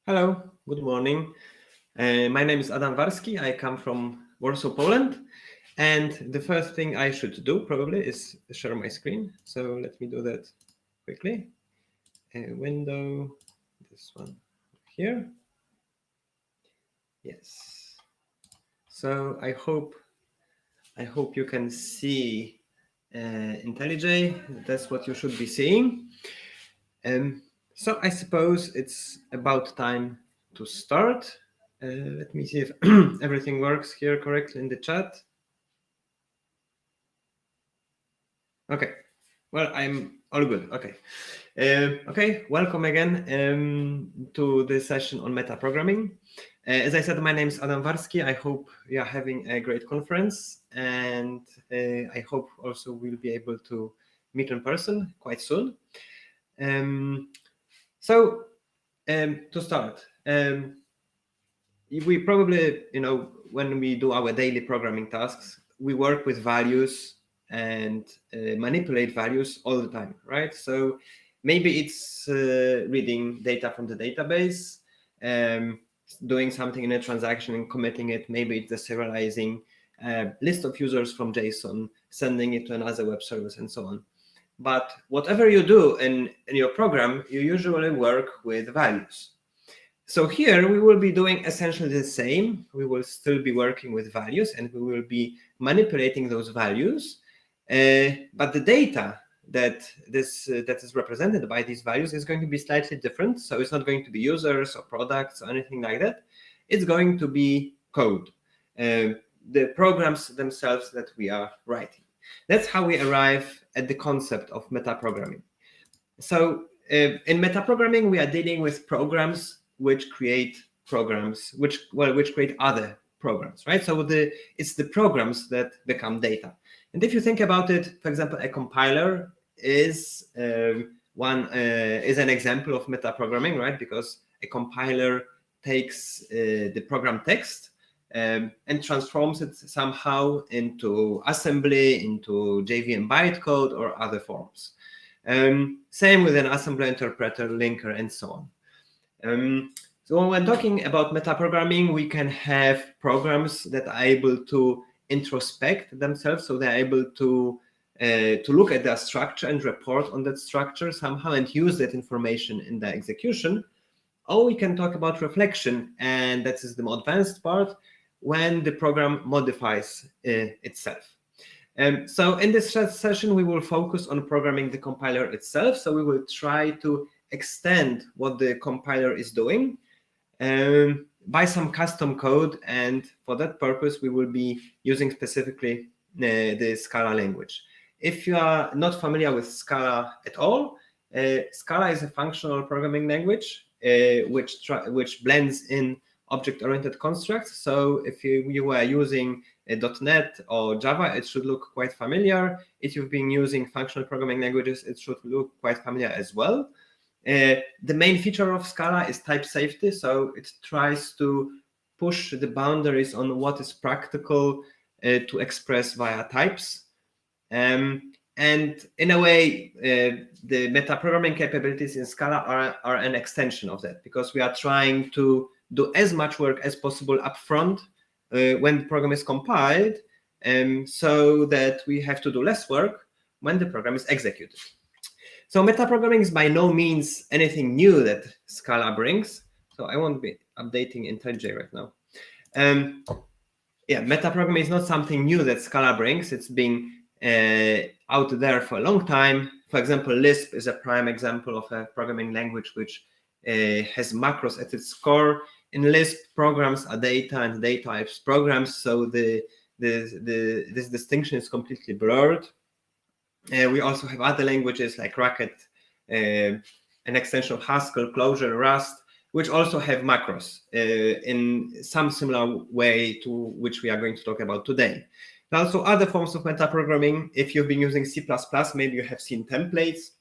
Hello, good morning. My name is Adam Warski. I come from Warsaw, Poland. And the first thing I should do probably is share my screen. So let me do that quickly. Window, this one here. Yes. So I hope you can see IntelliJ. That's what you should be seeing. So I suppose it's about time to start. Let me see if everything works here correctly in the chat. Okay, well, I'm all good. Okay. Okay, welcome again to the session on metaprogramming. As I said, my name is Adam Warski. I hope you are having a great conference, and I hope also we'll be able to meet in person quite soon. So to start, we probably, when we do our daily programming tasks, we work with values and manipulate values all the time, right? So maybe it's reading data from the database, doing something in a transaction and committing it. Maybe it's serializing a list of users from JSON, sending it to another web service, and so on. But whatever you do in your program, you usually work with values. So here we will be doing essentially the same. We will still be working with values and we will be manipulating those values. But the data that is represented by these values is going to be slightly different. So it's not going to be users or products or anything like that. It's going to be code, the programs themselves that we are writing. That's how we arrive at the concept of metaprogramming. So in metaprogramming, we are dealing with programs which create programs, which create other programs, right? So it's the programs that become data. And if you think about it, for example, a compiler is an example of metaprogramming, right? Because a compiler takes the program text and transforms it somehow into assembly, into JVM bytecode or other forms. Same with an assembler, interpreter, linker, and so on. So when we're talking about metaprogramming, we can have programs that are able to introspect themselves, so they're able to look at their structure and report on that structure somehow and use that information in their execution. Or we can talk about reflection, and that is the more advanced part, when the program modifies itself. So in this session, we will focus on programming the compiler itself. So we will try to extend what the compiler is doing by some custom code. And for that purpose, we will be using specifically the Scala language. If you are not familiar with Scala at all, Scala is a functional programming language which blends in object-oriented constructs. So if you were using .NET or Java, it should look quite familiar. If you've been using functional programming languages, it should look quite familiar as well. The main feature of Scala is type safety. So it tries to push the boundaries on what is practical to express via types. And in a way, the metaprogramming capabilities in Scala are an extension of that, because we are trying to do as much work as possible upfront when the program is compiled, so that we have to do less work when the program is executed. So metaprogramming is by no means anything new that Scala brings. So I won't be updating IntelliJ right now. Metaprogramming is not something new that Scala brings. It's been out there for a long time. For example, Lisp is a prime example of a programming language which has macros at its core. In Lisp, programs are data and data types programs, so this distinction is completely blurred. We also have other languages like Racket, an extension of Haskell, Clojure, Rust, which also have macros in some similar way to which we are going to talk about today. There are also other forms of metaprogramming. If you've been using C++, maybe you have seen templates.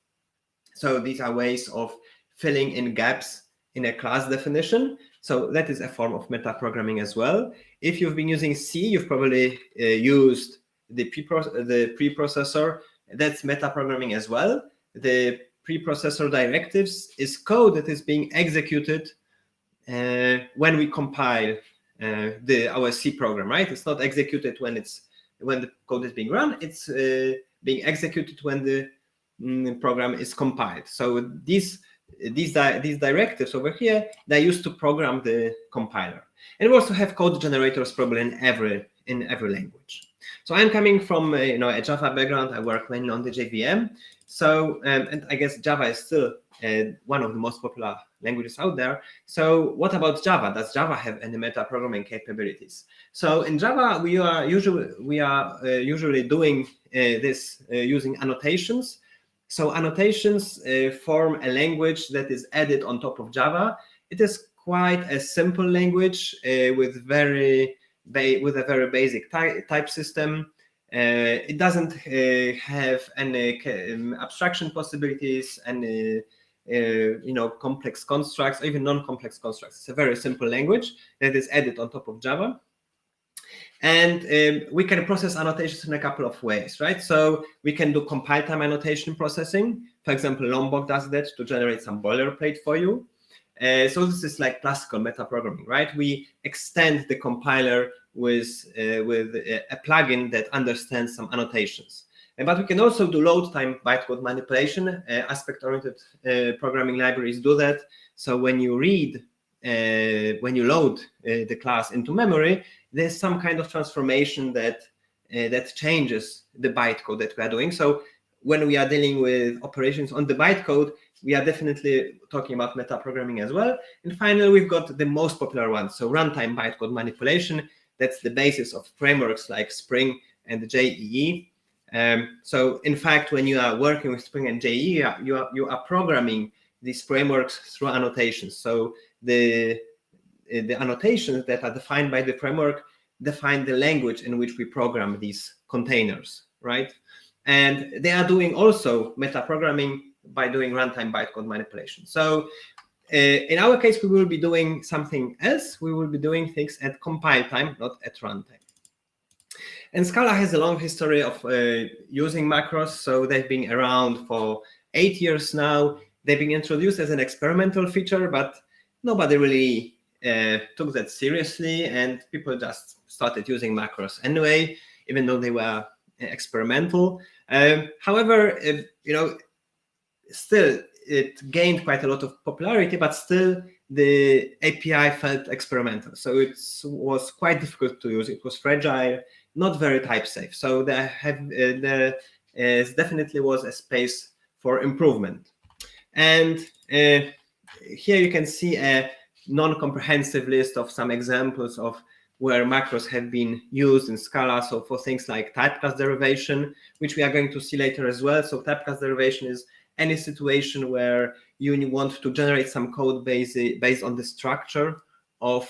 So these are ways of filling in gaps in a class definition. So that is a form of metaprogramming as well. If you've been using C, you've probably used the preprocessor. That's metaprogramming as well. The preprocessor directives is code that is being executed when we compile our C program, right? It's not executed when the code is being run. It's being executed when the program is compiled. So these directives over here, they're used to program the compiler. And we also have code generators probably in every language. So I'm coming from a Java background. I work mainly on the JVM. So and I guess Java is still one of the most popular languages out there. So what about Java? Does Java have any metaprogramming capabilities? So in Java, we are usually doing this using annotations. So annotations form a language that is added on top of Java. It is quite a simple language with a very basic type system. It doesn't have any abstraction possibilities, and complex constructs, or even non-complex constructs. It's a very simple language that is added on top of Java. And we can process annotations in a couple of ways, right? So we can do compile time annotation processing. For example, Lombok does that to generate some boilerplate for you. So this is like classical metaprogramming, right? We extend the compiler with a plugin that understands some annotations. But we can also do load time bytecode manipulation. Aspect-oriented programming libraries do that. So when you load the class into memory, there's some kind of transformation that changes the bytecode that we are doing. So when we are dealing with operations on the bytecode, we are definitely talking about metaprogramming as well. And finally, we've got the most popular one. So runtime bytecode manipulation. That's the basis of frameworks like Spring and JEE. So in fact, when you are working with Spring and JEE, you are programming these frameworks through annotations. So the annotations that are defined by the framework define the language in which we program these containers, right? And they are doing also metaprogramming by doing runtime bytecode manipulation. So in our case, we will be doing something else. We will be doing things at compile time, not at runtime. And Scala has a long history of using macros. So they've been around for 8 years now. They've been introduced as an experimental feature, but nobody really took that seriously, and people just started using macros anyway, even though they were experimental. However, still it gained quite a lot of popularity, but still the API felt experimental. So it was quite difficult to use. It was fragile, not very type safe. So there definitely was a space for improvement. And here you can see a non-comprehensive list of some examples of where macros have been used in Scala. So for things like typecast derivation, which we are going to see later as well. So typecast derivation is any situation where you want to generate some code based on the structure of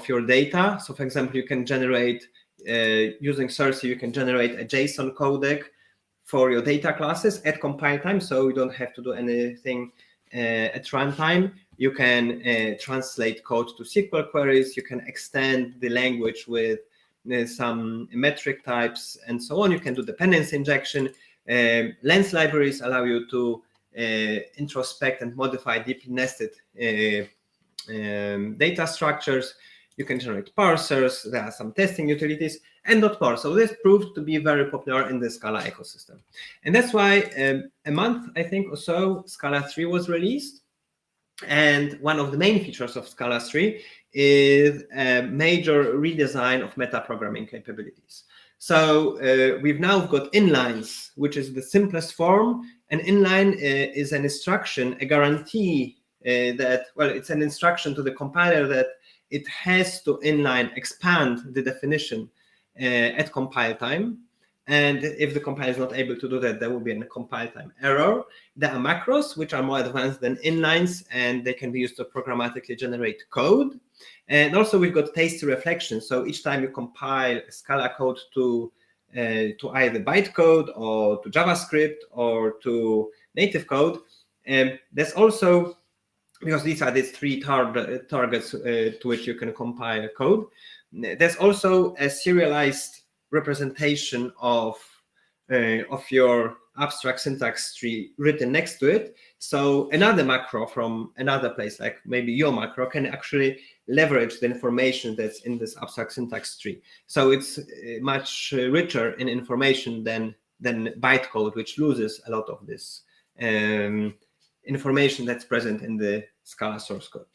your data. So for example, you can generate, using Circe, you can generate a JSON codec for your data classes at compile time, so you don't have to do anything at runtime. You can translate code to SQL queries. You can extend the language with some metric types and so on. You can do dependency injection. Lens libraries allow you to introspect and modify deeply nested data structures. You can generate parsers. There are some testing utilities and more. So this proved to be very popular in the Scala ecosystem. And that's why a month, I think, or so, Scala 3 was released. And one of the main features of Scala 3 is a major redesign of metaprogramming capabilities. So we've now got inlines, which is the simplest form. An inline is an instruction, a guarantee that, well, it's an instruction to the compiler that it has to inline expand the definition at compile time. And if the compiler is not able to do that, there will be a compile time error. There are macros, which are more advanced than inlines, and they can be used to programmatically generate code. And also we've got tasty reflection. So each time you compile Scala code to either bytecode or to JavaScript or to native code, there's also, because these are these three targets to which you can compile code, there's also a serialized representation of your abstract syntax tree written next to it. So another macro from another place, like maybe your macro, can actually leverage the information that's in this abstract syntax tree. So it's much richer in information than bytecode, which loses a lot of this information that's present in the Scala source code.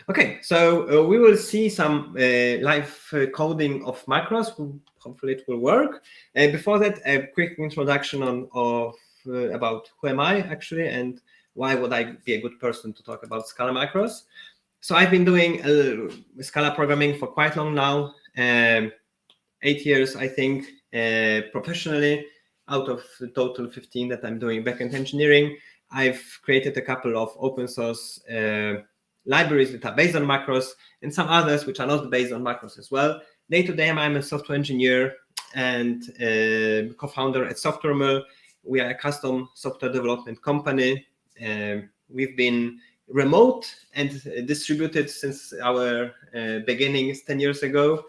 Okay, so we will see some live coding of macros. Hopefully it will work. Before that, a quick introduction of about who am I actually, and why would I be a good person to talk about Scala macros. So I've been doing Scala programming for quite long now, 8 years, I think, professionally. Out of the total 15 that I'm doing backend engineering, I've created a couple of open source libraries that are based on macros, and some others which are not based on macros as well. Day to day, I'm a software engineer and co-founder at Software Mill. We are a custom software development company. We've been remote and distributed since our beginnings 10 years ago.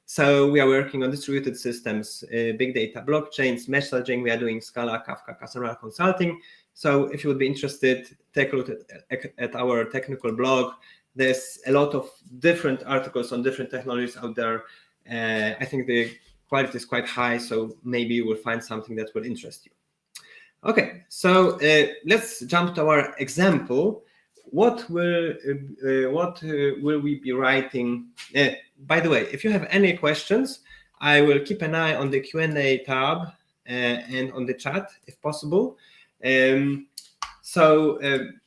So we are working on distributed systems, big data, blockchains, messaging. We are doing Scala, Kafka, Cassandra consulting. So if you would be interested, take a look at our technical blog. There's a lot of different articles on different technologies out there. I think the quality is quite high, so maybe you will find something that will interest you. Okay, so let's jump to our example. What will we be writing? By the way, if you have any questions, I will keep an eye on the Q&A tab and on the chat if possible. So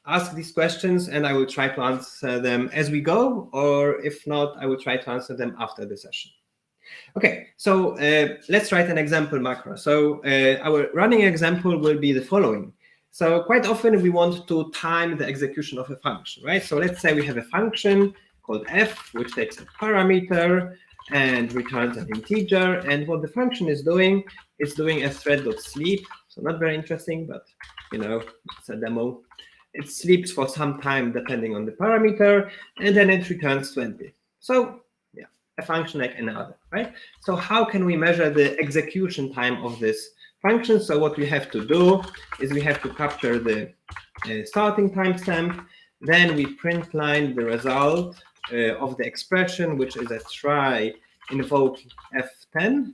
ask these questions and I will try to answer them as we go, or if not, I will try to answer them after the session. Okay, so let's write an example macro. So our running example will be the following. So quite often we want to time the execution of a function, right? So let's say we have a function called f, which takes a parameter and returns an integer. And what the function is doing a thread.sleep. So not very interesting, but you know, it's a demo. It sleeps for some time depending on the parameter, and then it returns 20. So yeah, a function like any other, right? So how can we measure the execution time of this function? So what we have to do is we have to capture the starting timestamp, then we print line the result of the expression, which is a try invoke f10,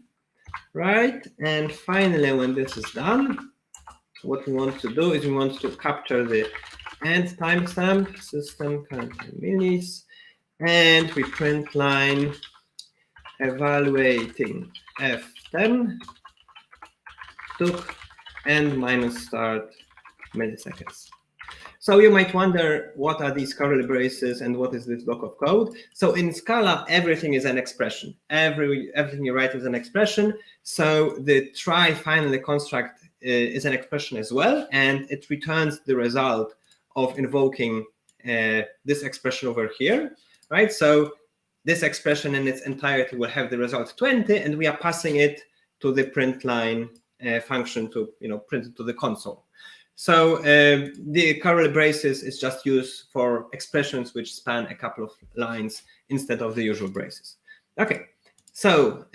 right? And finally, when this is done, what we want to do is we want to capture the end timestamp, system current time millis, and we print line evaluating f10 took end minus start milliseconds. So you might wonder, what are these curly braces and what is this block of code? So in Scala, everything is an expression. Everything you write is an expression. So the try finally construct is an expression as well, and it returns the result of invoking this expression over here, right? So this expression in its entirety will have the result 20, and we are passing it to the print line function to print it to the console. So the curly braces is just used for expressions which span a couple of lines instead of the usual braces. Okay, so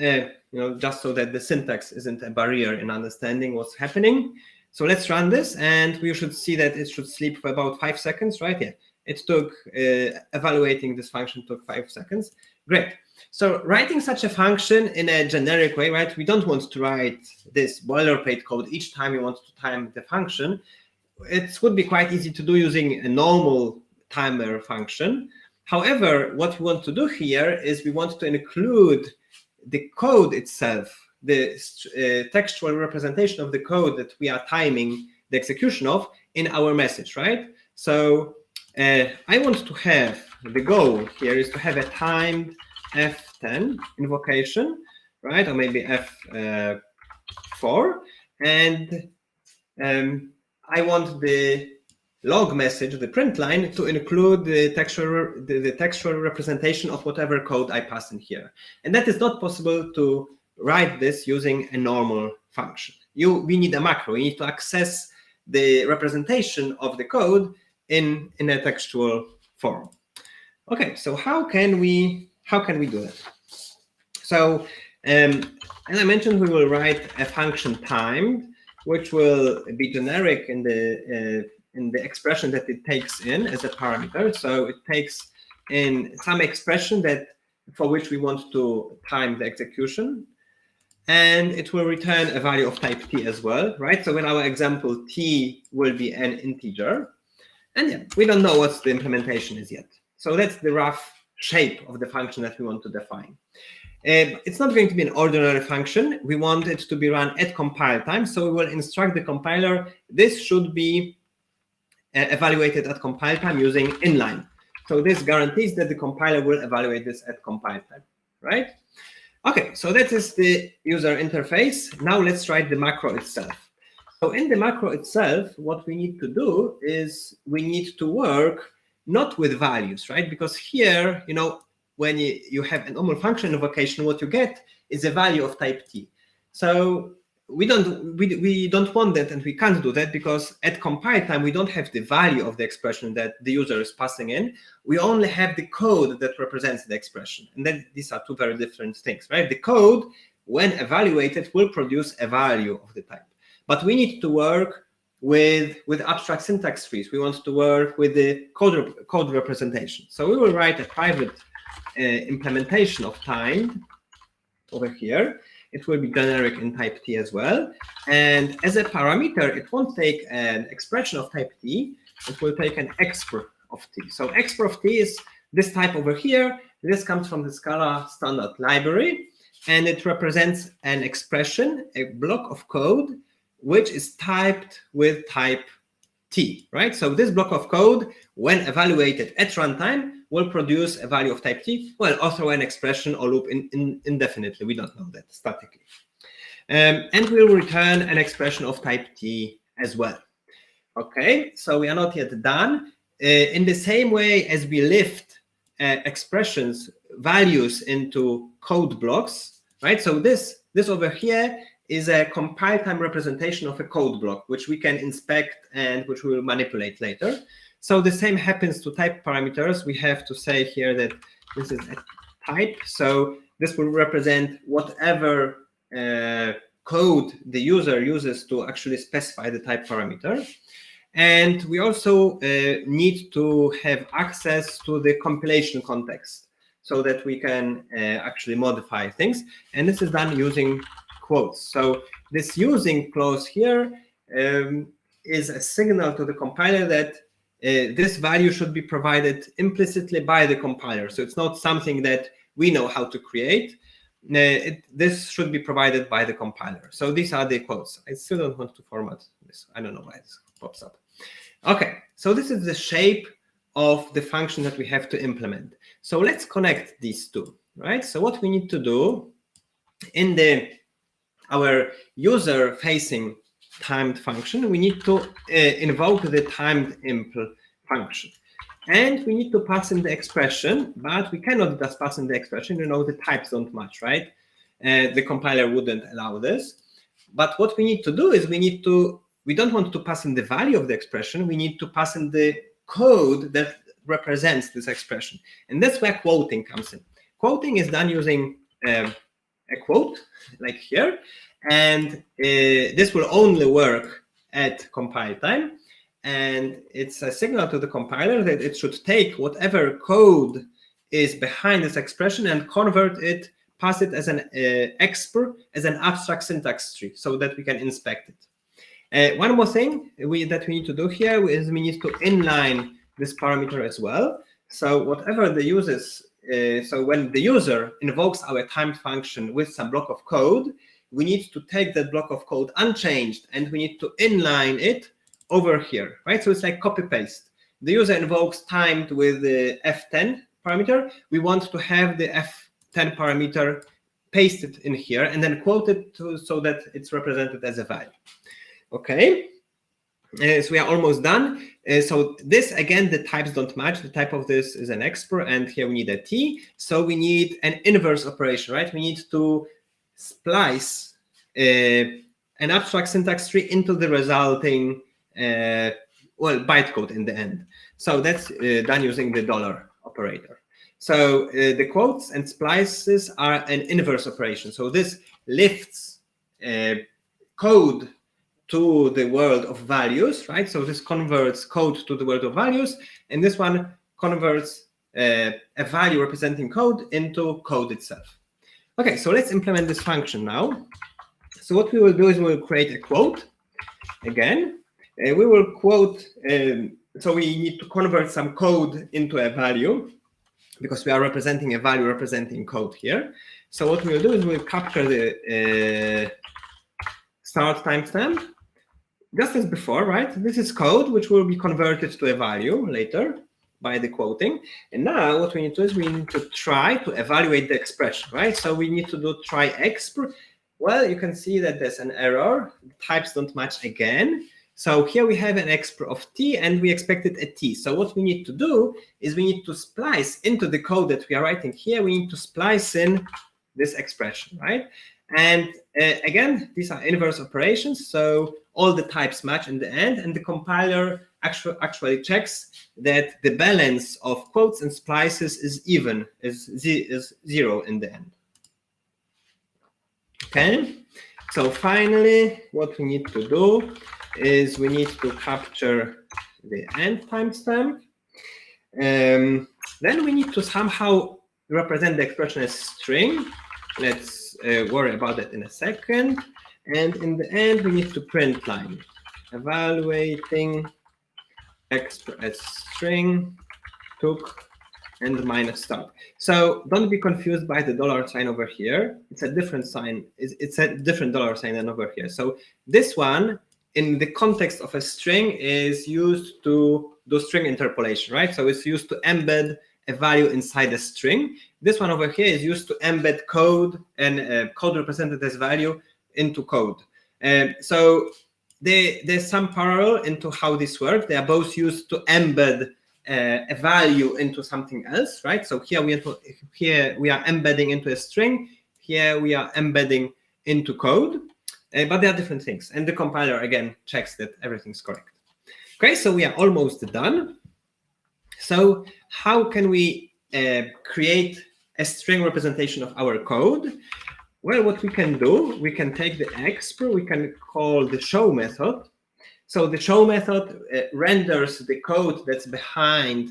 just so that the syntax isn't a barrier in understanding what's happening. So let's run this, and we should see that it should sleep for about 5 seconds, right? Yeah, it took evaluating this function took 5 seconds. Great. So writing such a function in a generic way, right? We don't want to write this boilerplate code each time we want to time the function. It would be quite easy to do using a normal timer function. However, what we want to do here is we want to include the code itself, the textual representation of the code that we are timing the execution of in our message, right? So I want to have, the goal here is to have a timed f10 invocation, right? Or maybe f4. And I want the log message, the print line, to include the textual representation of whatever code I pass in here. And that is not possible to write this using a normal function. We need a macro. We need to access the representation of the code in a textual form. Okay, so how can we do that? So as I mentioned, we will write a function timed, which will be generic in the expression that it takes in as a parameter. So it takes in some expression that for which we want to time the execution, and it will return a value of type t as well, right? So in our example, t will be an integer, and yeah, we don't know what the implementation is yet. So that's the rough shape of the function that we want to define. It's not going to be an ordinary function. We want it to be run at compile time. So we will instruct the compiler, this should be evaluated at compile time using inline. So this guarantees that the compiler will evaluate this at compile time, right? Okay, so that is the user interface. Now let's write the macro itself. So in the macro itself, what we need to do is we need to work not with values, right? Because here, you know, when you have a normal function invocation, what you get is a value of type t. So we don't want that, and we can't do that because at compile time we don't have the value of the expression that the user is passing in. We only have the code that represents the expression, and then these are two very different things, right? The code, when evaluated, will produce a value of the type, but we need to work with abstract syntax trees. We want to work with the code representation. So we will write a private implementation of time over here. It will be generic in type t as well. And as a parameter, it won't take an expression of type t. It will take an expr of t. So expr of t is this type over here. This comes from the Scala standard library, and it represents an expression, a block of code, which is typed with type t, right? So this block of code, when evaluated at runtime, will produce a value of type t. Well, also an expression or loop indefinitely. We don't know that statically. And we'll return an expression of type t as well. Okay, so we are not yet done. In the same way as we lift expressions, values into code blocks, right? So this over here is a compile time representation of a code block, which we can inspect and which we will manipulate later. So the same happens to type parameters. We have to say here that this is a type. So this will represent whatever code the user uses to actually specify the type parameter. And we also need to have access to the compilation context so that we can actually modify things. And this is done using quotes. So this using clause here is a signal to the compiler that this value should be provided implicitly by the compiler. So it's not something that we know how to create. This should be provided by the compiler. So these are the quotes. I still don't want to format this. I don't know why this pops up. Okay, so this is the shape of the function that we have to implement. So let's connect these two, right? So what we need to do in our user-facing timed function, we need to invoke the timed impl function. And we need to pass in the expression, but we cannot just pass in the expression, you know, the types don't match, right? The compiler wouldn't allow this. But what we need to do is we don't want to pass in the value of the expression, we need to pass in the code that represents this expression. And that's where quoting comes in. Quoting is done using a quote, like here, and this will only work at compile time. And it's a signal to the compiler that it should take whatever code is behind this expression and convert it, pass it as an expr, as an abstract syntax tree, so that we can inspect it. One more thing that we need to do here is we need to inline this parameter as well. So whatever the users, so when the user invokes our timed function with some block of code, we need to take that block of code unchanged and we need to inline it over here, right? So it's like copy paste. The user invokes timed with the f10 parameter. We want to have the f10 parameter pasted in here and then quoted so that it's represented as a value. Okay, so we are almost done. So this, again, the types don't match. The type of this is an expr, and here we need a t. So we need an inverse operation, right? We need to splice an abstract syntax tree into the resulting bytecode in the end. So that's done using the dollar operator. So the quotes and splices are an inverse operation. So this lifts code to the world of values, right? So this converts code to the world of values, and this one converts a value representing code into code itself. Okay, so let's implement this function now. So what we will do is we will create a quote again. We will quote, so we need to convert some code into a value because we are representing a value representing code here. So what we will do is we'll capture the start timestamp, just as before, right? This is code which will be converted to a value later by the quoting. And now what we need to do is we need to try to evaluate the expression, right? So we need to do try exp. Well, you can see that there's an error. The types don't match again. So here we have an exp of t, and we expected a t. So what we need to do is we need to splice into the code that we are writing here. We need to splice in this expression, right? And again, these are inverse operations. So all the types match in the end, and the compiler actually checks that the balance of quotes and splices is even, is 0 in the end. Okay, so finally, what we need to do is we need to capture the end timestamp. Then we need to somehow represent the expression as string. Let's worry about that in a second. And in the end, we need to print line, evaluating exp as string took and minus start. So don't be confused by the $sign over here. It's a different sign. It's a different $sign than over here. So this one, in the context of a string, is used to do string interpolation, right? So it's used to embed a value inside a string. This one over here is used to embed code and code represented as value into code. So there's some parallel into how this works. They are both used to embed a value into something else, right? So here we are embedding into a string. Here we are embedding into code, but they are different things. And the compiler again checks that everything's correct. Okay, so we are almost done. So how can we create a string representation of our code? Well, what we can do, we can take the exp, we can call the show method. So the show method renders the code that's behind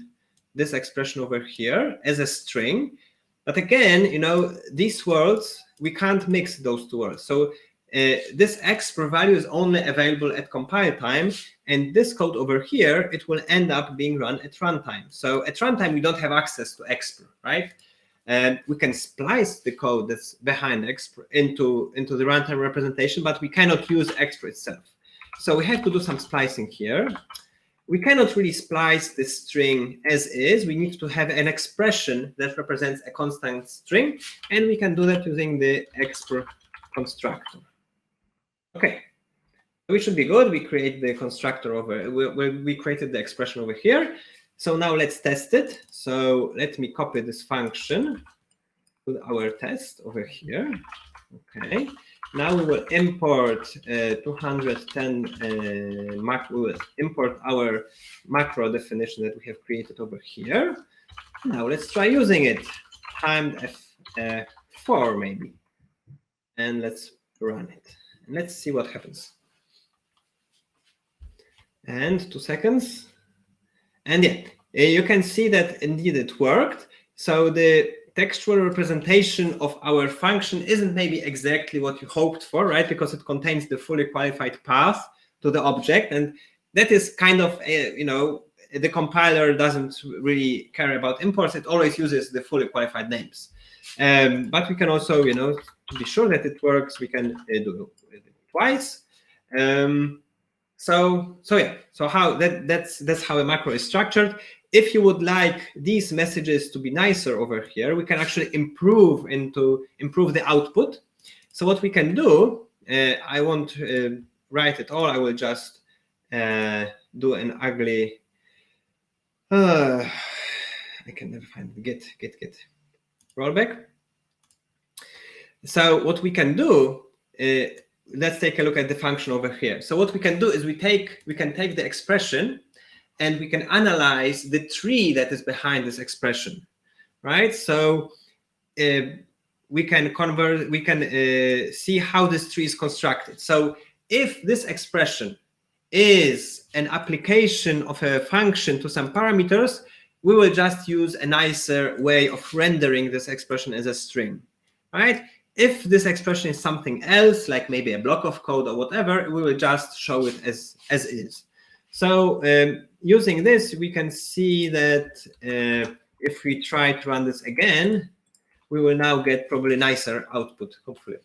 this expression over here as a string. But again, you know, these worlds, we can't mix those two worlds. So this exp value is only available at compile time, and this code over here, it will end up being run at runtime. So at runtime, we don't have access to exp, right? And we can splice the code that's behind exp into the runtime representation, but we cannot use exp itself. So we have to do some splicing here. We cannot really splice the string as is. We need to have an expression that represents a constant string, and we can do that using the exp constructor. Okay, we should be good. We create the constructor over, we created the expression over here. So now let's test it. So let me copy this function to our test over here. Okay. Now we will import 210 we will import our macro definition that we have created over here. Now let's try using it. Timed F4 maybe. And let's run it. And let's see what happens. And 2 seconds. And yeah, you can see that indeed it worked. So the textual representation of our function isn't maybe exactly what you hoped for, right? Because it contains the fully qualified path to the object. And that is kind of, you know, the compiler doesn't really care about imports. It always uses the fully qualified names. But we can also, you know, to be sure that it works, we can do it twice. So yeah, so how that's how a macro is structured. If you would like these messages to be nicer over here, we can actually improve the output. So what we can do, I won't write it all. I will just do an ugly. I can never find the get rollback. So what we can do. Let's take a look at the function over here. So what we can do is we can take the expression and we can analyze the tree that is behind this expression, right? So we can see how this tree is constructed. So if this expression is an application of a function to some parameters, we will just use a nicer way of rendering this expression as a string, right? If this expression is something else, like maybe a block of code or whatever, we will just show it as is. So using this, we can see that if we try to run this again, we will now get probably nicer output, hopefully.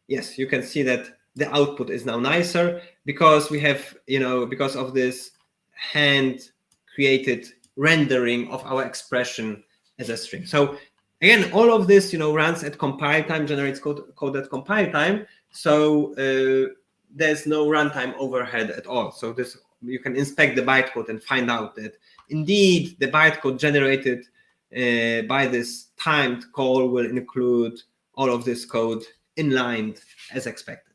Yes, you can see that the output is now nicer because we have, because of this hand created rendering of our expression as a string. So again, all of this, runs at compile time, generates code at compile time. So there's no runtime overhead at all. So this, you can inspect the bytecode and find out that indeed the bytecode generated by this timed call will include all of this code inlined as expected.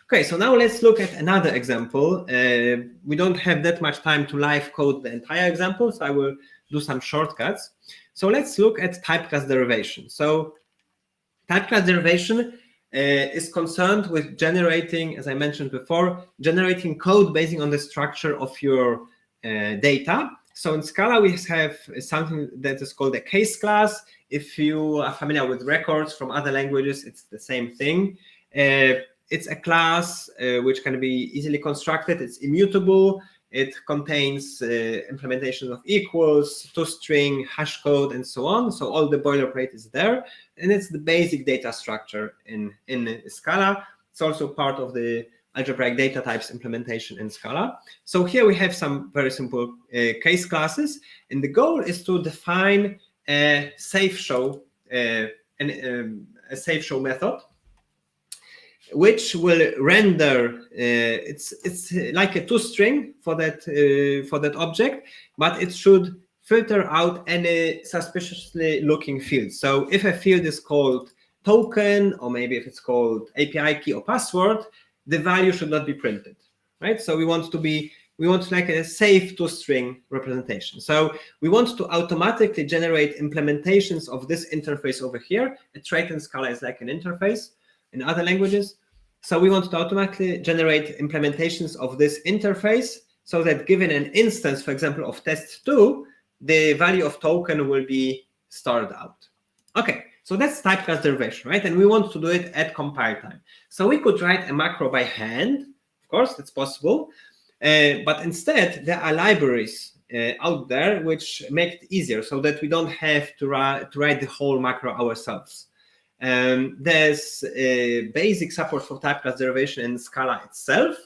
Okay, so now let's look at another example. We don't have that much time to live code the entire example, so I will do some shortcuts. So let's look at type class derivation. So type class derivation is concerned with generating, as I mentioned before, generating code based on the structure of your data. So in Scala, we have something that is called a case class. If you are familiar with records from other languages, it's the same thing. It's a class which can be easily constructed. It's immutable. It contains implementations of equals, toString, hash code, and so on. So all the boilerplate is there. And it's the basic data structure in Scala. It's also part of the algebraic data types implementation in Scala. So here we have some very simple case classes. And the goal is to define a SafeShow, a SafeShow method, which will render it's like a toString for that object, but it should filter out any suspiciously looking fields. So if a field is called token, or maybe if it's called API key or password, the value should not be printed, right? So we want like a safe toString representation. So we want to automatically generate implementations of this interface over here. A trait in Scala is like an interface in other languages. So we want to automatically generate implementations of this interface so that given an instance, for example, of test2, the value of token will be starred out. Okay, so that's type class derivation, right? And we want to do it at compile time. So we could write a macro by hand. Of course, that's possible. But instead, there are libraries out there which make it easier so that we don't have to write the whole macro ourselves. There's basic support for type class derivation in Scala itself,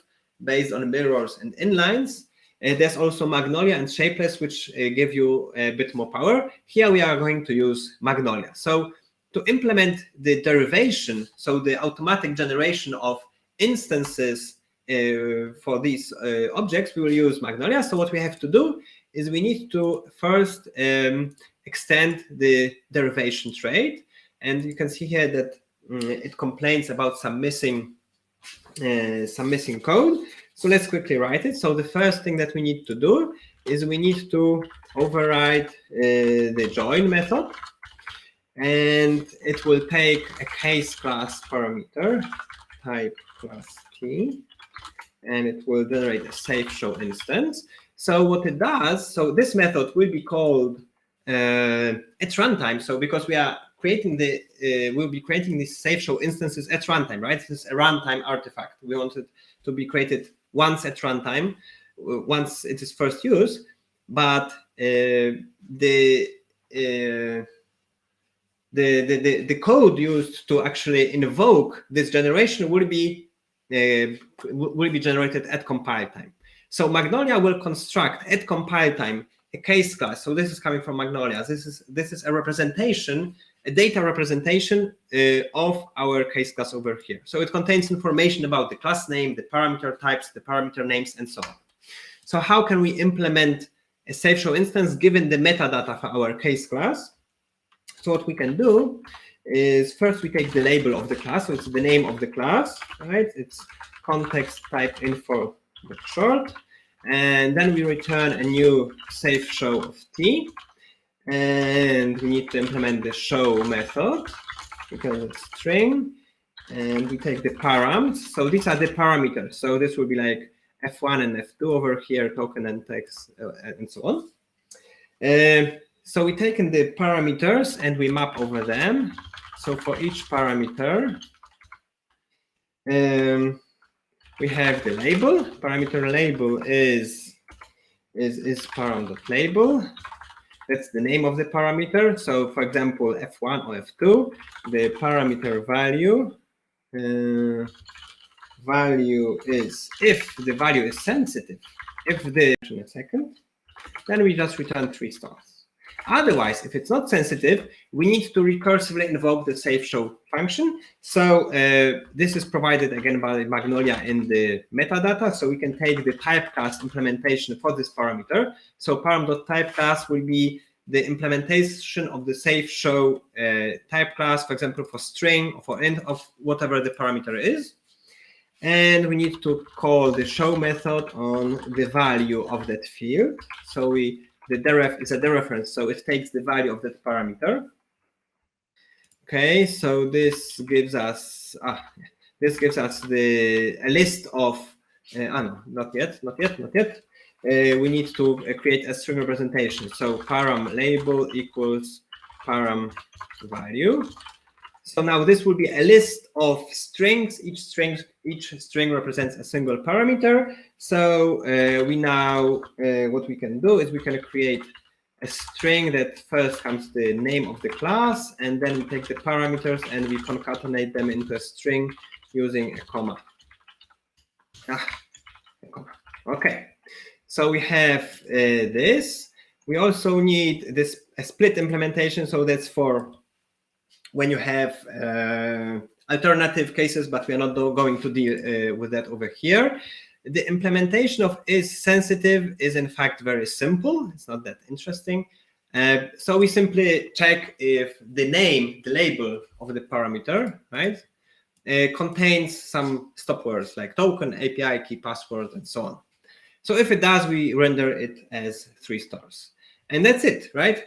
based on mirrors and inlines. There's also Magnolia and Shapeless, which give you a bit more power. Here we are going to use Magnolia. So to implement the derivation, so the automatic generation of instances for these objects, we will use Magnolia. So what we have to do is we need to first extend the derivation trait. And you can see here that it complains about some missing code. So let's quickly write it. So the first thing that we need to do is we need to override the join method. And it will take a case class parameter, type class key, and it will generate a SafeShow instance. So what it does, so this method will be called at runtime. So because we are creating we'll be creating these SafeShow instances at runtime, right? This is a runtime artifact. We want it to be created once at runtime, once it is first used, but the code used to actually invoke this generation will be generated at compile time. So Magnolia will construct at compile time a case class. So this is coming from Magnolia. This is a representation, a data representation of our case class over here. So it contains information about the class name, the parameter types, the parameter names, and so on. So how can we implement a SafeShow instance given the metadata for our case class? So what we can do is first we take the label of the class. So it's the name of the class, right? It's context type info short. And then we return a new SafeShow of t. And we need to implement the show method because it's string. and we take the params. So these are the parameters. So this will be like F1 and F2 over here, token and text, and so on. So we take in the parameters and we map over them. So for each parameter, we have the label. Parameter label is param.label. That's the name of the parameter. So for example, F1 or F2, the parameter value is, if the value is sensitive, in a second, then we just return 3 stars. Otherwise, if it's not sensitive, we need to recursively invoke the SafeShow function. So this is provided again by Magnolia in the metadata. So we can take the type class implementation for this parameter. So param.type class will be the implementation of the SafeShow type class, for example, for string or for int of whatever the parameter is. And we need to call the show method on the value of that field. So the deref is a dereference, so it takes the value of that parameter. Okay, so this gives us a list of no, not yet. We need to create a string representation. So param label equals param value. So now this will be a list of strings. Each string represents a single parameter. So we now, what we can do is we can create a string that first comes the name of the class, and then we take the parameters and we concatenate them into a string using a comma. Okay, so we have this. We also need this a split implementation. So that's for when you have alternative cases, but we are not going to deal with that over here. The implementation of is sensitive is in fact very simple. It's not that interesting. So we simply check if the name, the label of the parameter, right, contains some stop words like token, API key, password, and so on. So if it does, we render it as 3 stars. And that's it, right?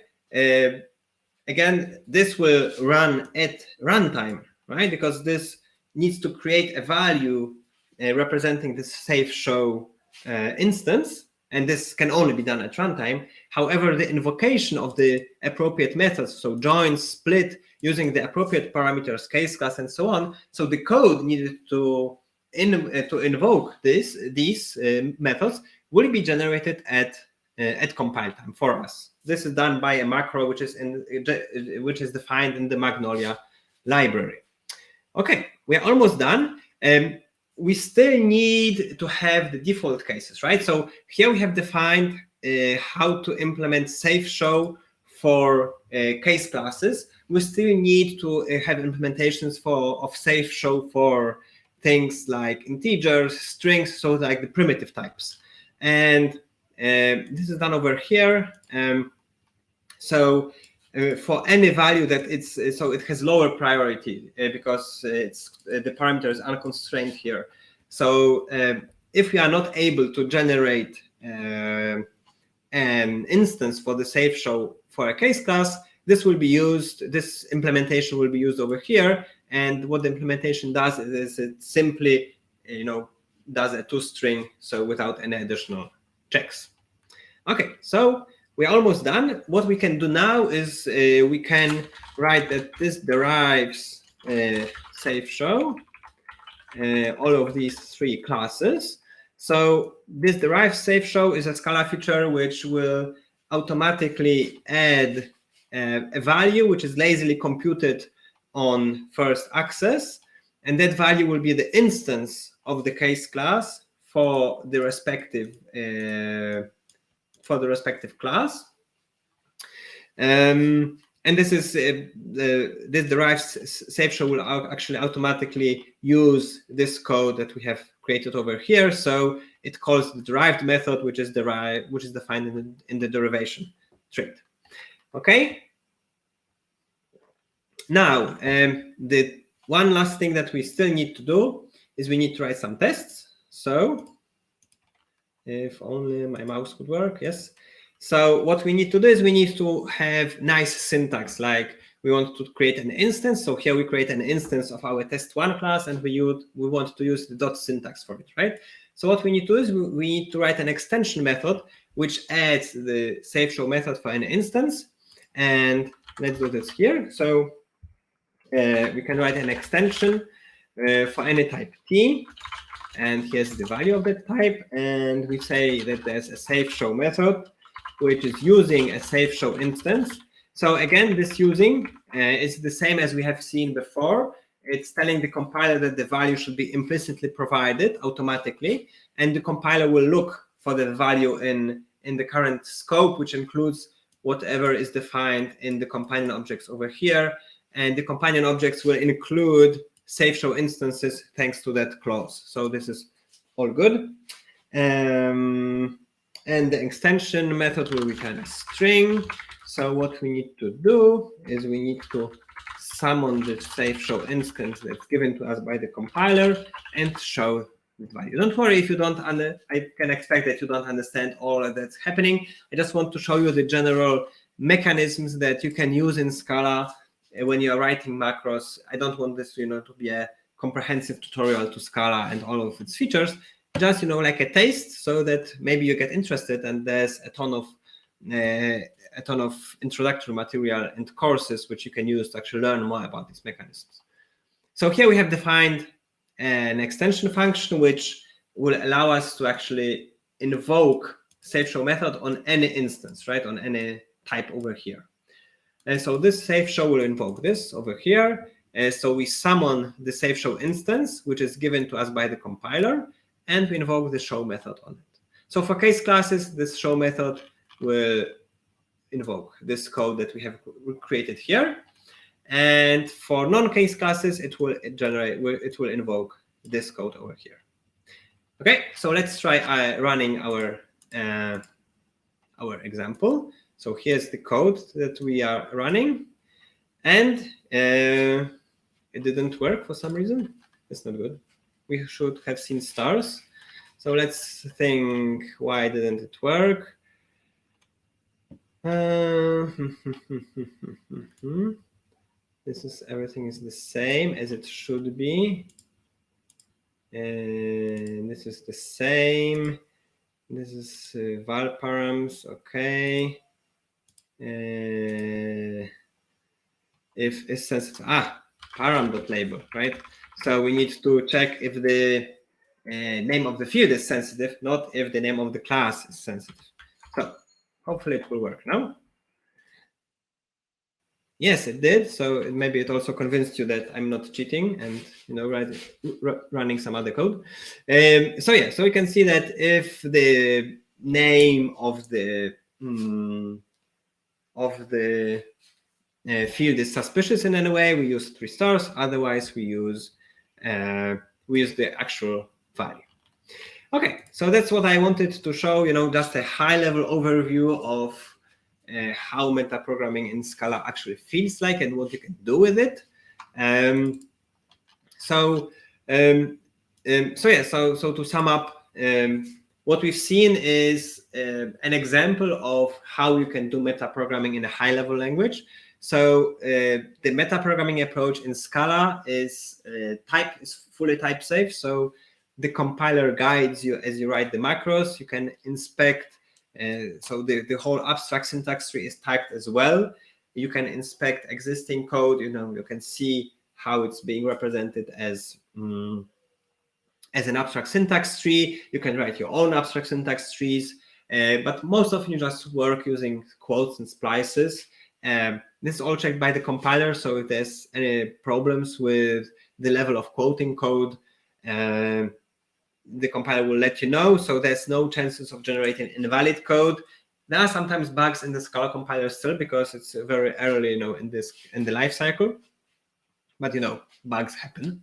Again, this will run at runtime, right? Because this needs to create a value representing this SafeShow instance, and this can only be done at runtime. However, the invocation of the appropriate methods, so join, split, using the appropriate parameters, case class, and so on. So the code needed to invoke these methods will be generated at compile time for us. This is done by a macro which is defined in the Magnolia library. Okay, we are almost done. We still need to have the default cases, right? So here we have defined how to implement SafeShow for case classes. We still need to have implementations of SafeShow for things like integers, strings, so like the primitive types. And this is done over here. For any value that it has lower priority because the parameter is unconstrained here. So if we are not able to generate an instance for the SafeShow for a case class, this implementation will be used over here. And what the implementation does is it simply, does a toString, so without any additional checks. Okay, so we're almost done. What we can do now is we can write that this derives SafeShow, all of these 3 classes. So this derives SafeShow is a Scala feature which will automatically add a value which is lazily computed on first access, and that value will be the instance of the case class for the respective class. And this is this derives SafeShow will actually automatically use this code that we have created over here. So it calls the derived method, which is defined in the derivation trait. Okay. Now, the one last thing that we still need to do is we need to write some tests. So if only my mouse would work, yes. So what we need to do is we need to have nice syntax, like we want to create an instance. So here we create an instance of our test1 class, and we want to use the dot syntax for it, right? So what we need to do is we need to write an extension method which adds the SafeShow method for an instance. And let's do this here. So we can write an extension for any type T, and here's the value of that type. And we say that there's a SafeShow method which is using a SafeShow instance. So again, this using is the same as we have seen before. It's telling the compiler that the value should be implicitly provided automatically, and the compiler will look for the value in the current scope, which includes whatever is defined in the companion objects over here. And the companion objects will include SafeShow instances thanks to that clause. So this is all good. And the extension method will return a string. So what we need to do is we need to summon the SafeShow instance that's given to us by the compiler and show the value. Don't worry if you don't I can expect that you don't understand all that's happening. I just want to show you the general mechanisms that you can use in Scala when you are writing macros. I don't want this, to be a comprehensive tutorial to Scala and all of its features. Just, like a taste, so that maybe you get interested, and there's a ton of introductory material and courses which you can use to actually learn more about these mechanisms. So here we have defined an extension function which will allow us to actually invoke SafeShow method on any instance, right, on any type over here. And so this SafeShow will invoke this over here. So we summon the SafeShow instance, which is given to us by the compiler, and we invoke the show method on it. So for case classes, this show method will invoke this code that we have created here. And for non-case classes, it will invoke this code over here. Okay, so let's try running our example. So here's the code that we are running, and it didn't work for some reason. That's not good. We should have seen stars. So let's think, why didn't it work? Everything is the same as it should be. And this is the same. This is val params, okay. If it's sensitive, param.label, right? So we need to check if the name of the field is sensitive, not if the name of the class is sensitive. So hopefully it will work now. Yes, it did. So maybe it also convinced you that I'm not cheating and running some other code. So we can see that if the name of the field is suspicious in any way, we use 3 stars. Otherwise, we use the actual value. Okay, so that's what I wanted to show. Just a high-level overview of how metaprogramming in Scala actually feels like and what you can do with it. So to sum up, what we've seen is an example of how you can do metaprogramming in a high-level language. So the metaprogramming approach in Scala is fully type safe. So the compiler guides you as you write the macros. You can inspect. So the whole abstract syntax tree is typed as well. You can inspect existing code. You can see how it's being represented as an abstract syntax tree. You can write your own abstract syntax trees, but most often you just work using quotes and splices. This is all checked by the compiler. So if there's any problems with the level of quoting code, the compiler will let you know. So there's no chances of generating invalid code. There are sometimes bugs in the Scala compiler still because it's very early, in the life cycle. But bugs happen.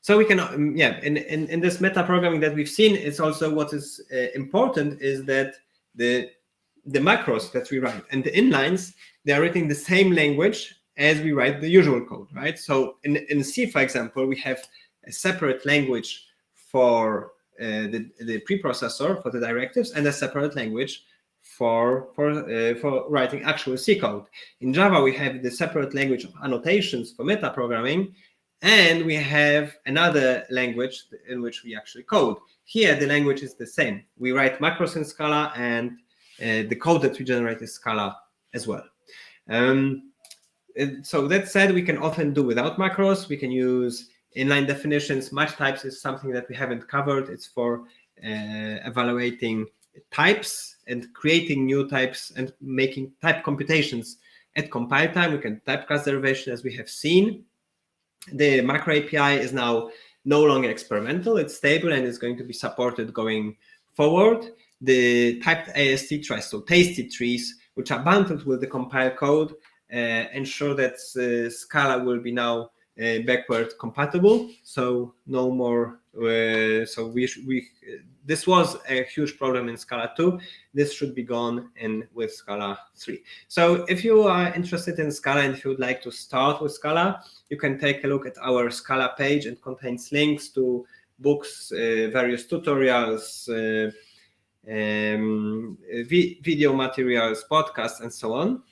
So we can, in this metaprogramming that we've seen, it's also what is important is that the macros that we write and the inlines, they are written in the same language as we write the usual code, right? So in C, for example, we have a separate language for the preprocessor, for the directives, and a separate language for writing actual C code. In Java, we have the separate language of annotations for metaprogramming, and we have another language in which we actually code. Here, the language is the same. We write macros in Scala, and the code that we generate is Scala as well. So that said, we can often do without macros. We can use inline definitions. Match types is something that we haven't covered. It's for evaluating types and creating new types and making type computations at compile time. We can typecast derivation, as we have seen. The macro API is now no longer experimental. It's stable and is going to be supported going forward. The typed AST trees, so tasty trees, which are bundled with the compile code, ensure that Scala will be now backward compatible. So no more. This was a huge problem in Scala 2. This should be gone in with Scala 3. So if you are interested in Scala and if you would like to start with Scala, you can take a look at our Scala page. It contains links to books, various tutorials, video materials, podcasts, and so on,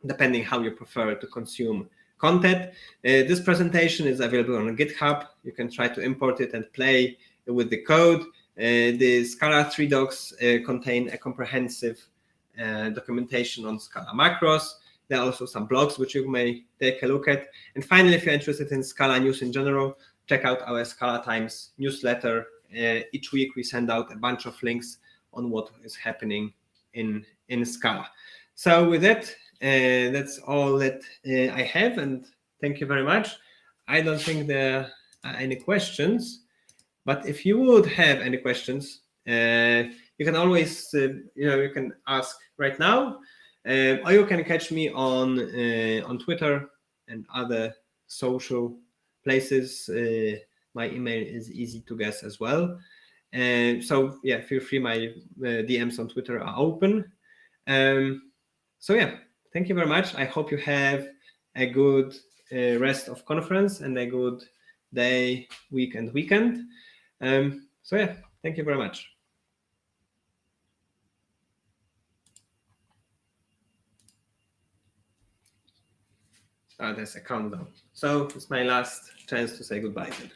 depending how you prefer to consume content. This presentation is available on GitHub. You can try to import it and play with the code. The Scala 3 docs contain a comprehensive documentation on Scala macros. There are also some blogs which you may take a look at. And finally, if you're interested in Scala news in general, check out our Scala Times newsletter. Each week we send out a bunch of links on what is happening in Scala. So with that, that's all that I have, and thank you very much. I don't think there are any questions, but if you would have any questions, you can always you can ask right now, or you can catch me on Twitter and other social places. My email is easy to guess as well. So yeah, feel free. My DMs on Twitter are open. So yeah, thank you very much. I hope you have a good rest of conference and a good day, week, and weekend. So yeah, thank you very much. There's a countdown. So it's my last chance to say goodbye then.